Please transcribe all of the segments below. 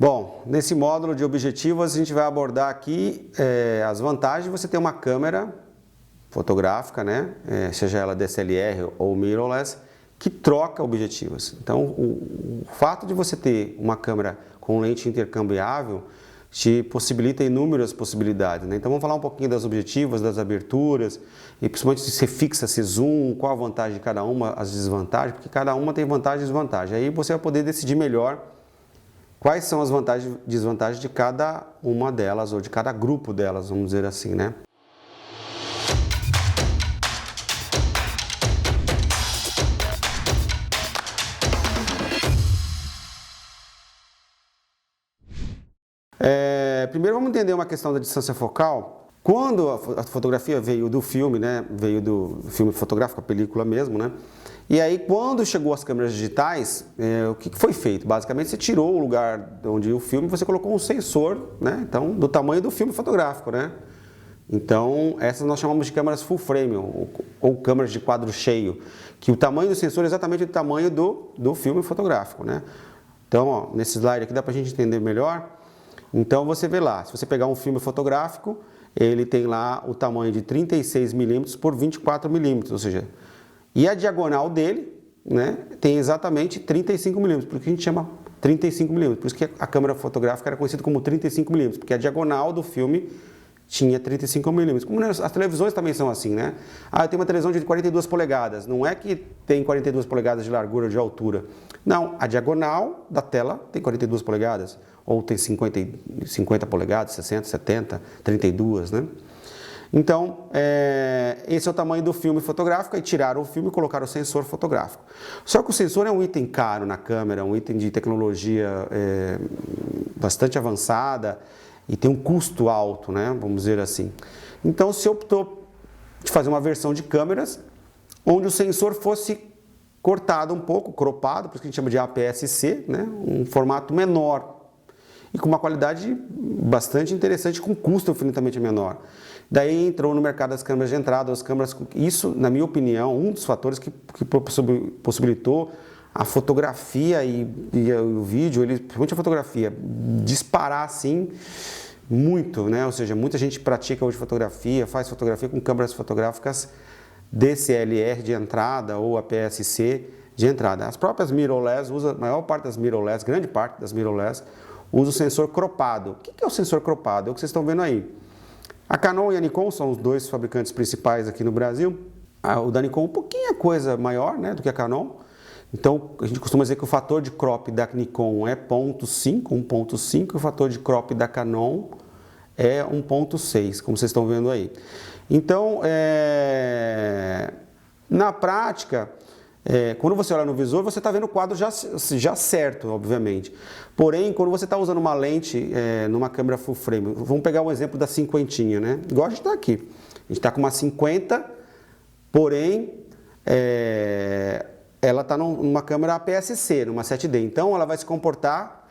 Bom, nesse módulo de objetivos a gente vai abordar aqui as vantagens de você ter uma câmera fotográfica, né? Seja ela DSLR ou mirrorless, que troca objetivos. Então, o fato de você ter uma câmera com lente intercambiável te possibilita inúmeras possibilidades, né? Então, vamos falar um pouquinho das objetivos, das aberturas, e principalmente se você fixa, se zoom, qual a vantagem de cada uma, as desvantagens, porque cada uma tem vantagem e desvantagem. Aí você vai poder decidir melhor quais são as vantagens e desvantagens de cada uma delas, ou de cada grupo delas, vamos dizer assim, né? Primeiro vamos entender uma questão da distância focal. Quando a fotografia veio do filme, né? Veio do filme fotográfico, a película mesmo, né? E aí quando chegou as câmeras digitais, o que foi feito? Basicamente você tirou o lugar onde o filme, você colocou um sensor, né? Então, do tamanho do filme fotográfico, né? Então, essas nós chamamos de câmeras full frame, ou câmeras de quadro cheio, que o tamanho do sensor é exatamente o tamanho do filme fotográfico, né? Então, ó, nesse slide aqui dá pra gente entender melhor. Então você vê lá, se você pegar um filme fotográfico, ele tem lá o tamanho de 36 mm por 24 mm, ou seja, e a diagonal dele, né, tem exatamente 35 mm, por que a gente chama 35 mm, por isso que a câmera fotográfica era conhecida como 35 mm, porque a diagonal do filme tinha 35 mm. Como as televisões também são assim, né? Ah, eu tenho uma televisão de 42 polegadas. Não é que tem 42 polegadas de largura ou de altura. Não, a diagonal da tela tem 42 polegadas. Ou tem 50 polegadas, 60, 70, 32, né? Então, esse é o tamanho do filme fotográfico. Aí tiraram o filme e colocaram o sensor fotográfico. Só que o sensor é um item caro na câmera, um item de tecnologia bastante avançada, e tem um custo alto, né? Vamos dizer assim. Então se optou de fazer uma versão de câmeras onde o sensor fosse cortado um pouco, cropado, por isso que a gente chama de APS-C, né? Um formato menor e com uma qualidade bastante interessante, com custo infinitamente menor. Daí entrou no mercado das câmeras de entrada, as câmeras, isso, na minha opinião, um dos fatores que possibilitou a fotografia e o vídeo, principalmente a fotografia, disparar assim muito, né? Ou seja, muita gente pratica hoje fotografia, faz fotografia com câmeras fotográficas DSLR de entrada ou APS-C de entrada. As próprias mirrorless, a maior parte das mirrorless, grande parte das mirrorless, usa o sensor cropado. O que é o sensor cropado? É o que vocês estão vendo aí. A Canon e a Nikon são os dois fabricantes principais aqui no Brasil. O da Nikon um pouquinho coisa maior, né, do que a Canon. Então, a gente costuma dizer que o fator de crop da Nikon é 1.5, e o fator de crop da Canon é 1.6, como vocês estão vendo aí. Então, na prática, quando você olha no visor, você está vendo o quadro já certo, obviamente. Porém, quando você está usando uma lente numa câmera full frame, vamos pegar um exemplo da cinquentinha, né? Igual a gente está aqui. A gente está com uma 50, porém, ela está numa câmera APS-C, numa 7D. Então, ela vai se comportar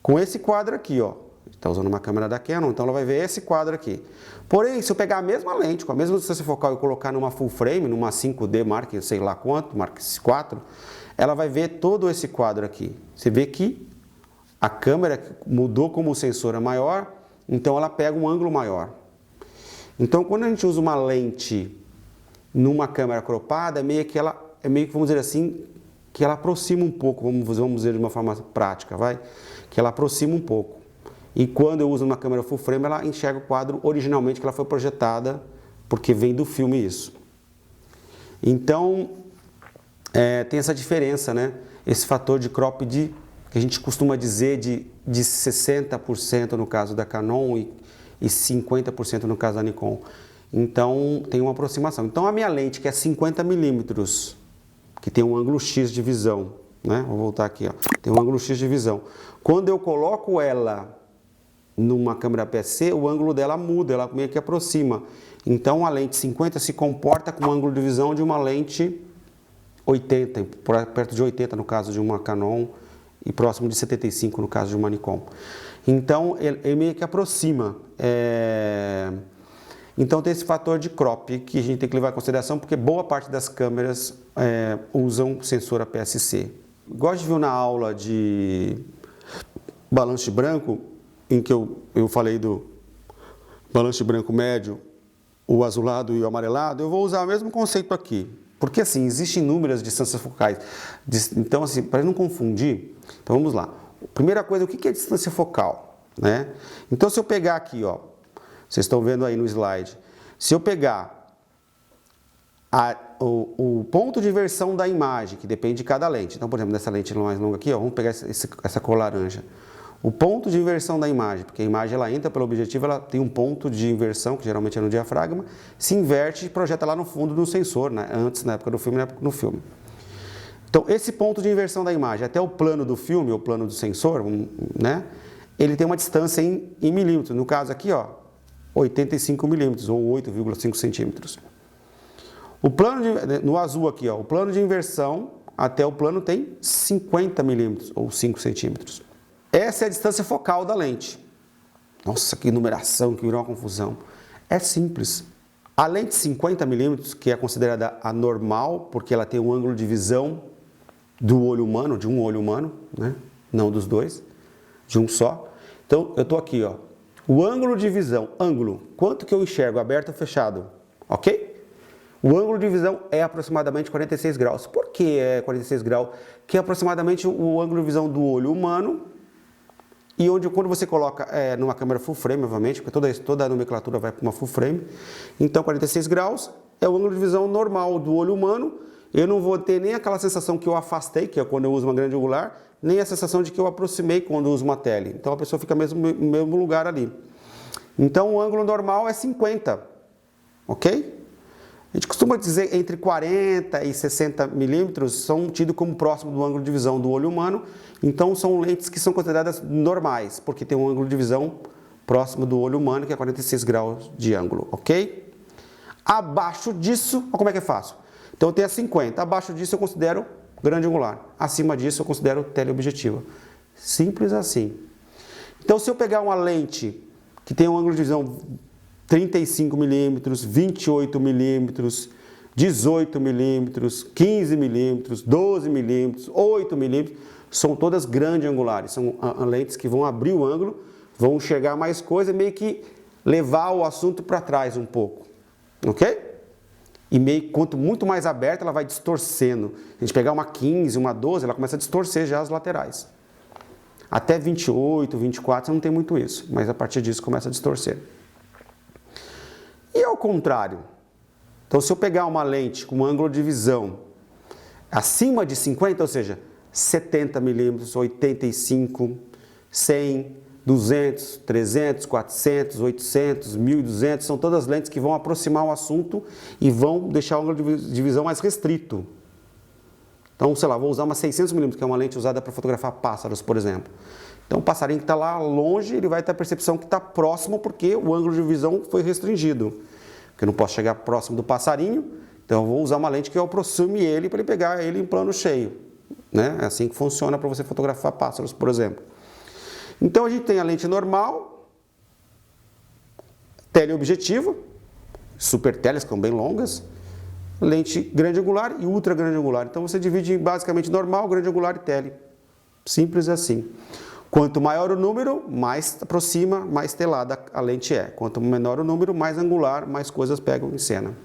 com esse quadro aqui, ó. Está usando uma câmera da Canon, então ela vai ver esse quadro aqui. Porém, se eu pegar a mesma lente, com a mesma distância focal e colocar numa full frame, numa 5D Mark, sei lá quanto, Mark 4, ela vai ver todo esse quadro aqui. Você vê que a câmera mudou como o sensor é maior, então ela pega um ângulo maior. Então, quando a gente usa uma lente numa câmera cropada, é meio que, vamos dizer assim, que ela aproxima um pouco, vamos dizer de uma forma prática, que ela aproxima um pouco. E quando eu uso uma câmera full frame, ela enxerga o quadro originalmente que ela foi projetada, porque vem do filme isso. Então, tem essa diferença, né? Esse fator de crop que a gente costuma dizer de 60% no caso da Canon e 50% no caso da Nikon. Então, tem uma aproximação. Então, a minha lente, que é 50 mm, que tem um ângulo X de visão, né? Vou voltar aqui, ó. Tem um ângulo X de visão. Quando eu coloco ela numa câmera APS-C, o ângulo dela muda, ela meio que aproxima. Então, a lente 50 se comporta com o ângulo de visão de uma lente 80, perto de 80 no caso de uma Canon e próximo de 75 no caso de uma Nikon. Então, ele meio que aproxima. Então, tem esse fator de crop que a gente tem que levar em consideração, porque boa parte das câmeras usam sensor APS-C. Igual a gente viu na aula de balanço branco, em que eu falei do balanço branco médio, o azulado e o amarelado, eu vou usar o mesmo conceito aqui. Porque assim, existem inúmeras distâncias focais. Então, assim, para não confundir, então vamos lá. Primeira coisa, o que é distância focal? Né? Então, se eu pegar aqui, ó, vocês estão vendo aí no slide, se eu pegar o ponto de inversão da imagem, que depende de cada lente. Então, por exemplo, nessa lente mais longa aqui, ó, vamos pegar essa cor laranja. O ponto de inversão da imagem, porque a imagem ela entra pelo objetivo, ela tem um ponto de inversão, que geralmente é no diafragma, se inverte e projeta lá no fundo do sensor, né? Antes, na época do filme, na época no filme. Então, esse ponto de inversão da imagem até o plano do filme, ou plano do sensor, né? Ele tem uma distância em milímetros. No caso aqui, ó, 85 milímetros, ou 8,5 centímetros. O plano no azul aqui, ó, o plano de inversão até o plano tem 50 milímetros, ou 5 centímetros. Essa é a distância focal da lente. Nossa, que numeração, que virou uma confusão. É simples. A lente 50 milímetros, que é considerada a normal, porque ela tem um ângulo de visão do olho humano, de um olho humano, né? Não dos dois, de um só. Então, eu estou aqui, ó. O ângulo de visão, quanto que eu enxergo, aberto ou fechado, ok? O ângulo de visão é aproximadamente 46 graus. Por que é 46 graus? Que é aproximadamente o ângulo de visão do olho humano. E quando você coloca numa câmera full frame, obviamente, porque toda a nomenclatura vai para uma full frame, então 46 graus é o ângulo de visão normal do olho humano. Eu não vou ter nem aquela sensação que eu afastei, que é quando eu uso uma grande angular, nem a sensação de que eu aproximei quando eu uso uma tele. Então a pessoa fica no mesmo lugar ali. Então o ângulo normal é 50, ok? A gente costuma dizer entre 40 e 60 milímetros são tidos como próximo do ângulo de visão do olho humano. Então são lentes que são consideradas normais, porque tem um ângulo de visão próximo do olho humano, que é 46 graus de ângulo, ok? Abaixo disso, olha como é que é fácil. Então eu tenho a 50, abaixo disso eu considero grande angular, acima disso eu considero teleobjetiva. Simples assim. Então se eu pegar uma lente que tem um ângulo de visão 35 milímetros, 28 milímetros, 18 milímetros, 15 milímetros, 12 milímetros, 8 milímetros, são todas grandes angulares, são lentes que vão abrir o ângulo, vão enxergar mais coisa, meio que levar o assunto para trás um pouco, ok? E quanto muito mais aberta, ela vai distorcendo. A gente pegar uma 15, uma 12, ela começa a distorcer já as laterais. Até 28, 24, você não tem muito isso, mas a partir disso começa a distorcer. E ao contrário, então se eu pegar uma lente com um ângulo de visão acima de 50, ou seja, 70 milímetros, 85, 100, 200, 300, 400, 800, 1200, são todas lentes que vão aproximar o assunto e vão deixar o ângulo de visão mais restrito. Então, sei lá, vou usar uma 600 milímetros, que é uma lente usada para fotografar pássaros, por exemplo. Então, o passarinho que está lá longe, ele vai ter a percepção que está próximo, porque o ângulo de visão foi restringido. Porque eu não posso chegar próximo do passarinho, então eu vou usar uma lente que eu aproxime ele para ele pegar ele em plano cheio. Né? É assim que funciona para você fotografar pássaros, por exemplo. Então, a gente tem a lente normal, teleobjetiva, super teles, que são bem longas, lente grande angular e ultra grande angular. Então, você divide em basicamente normal, grande angular e tele. Simples assim. Quanto maior o número, mais aproxima, mais telada a lente é. Quanto menor o número, mais angular, mais coisas pegam em cena.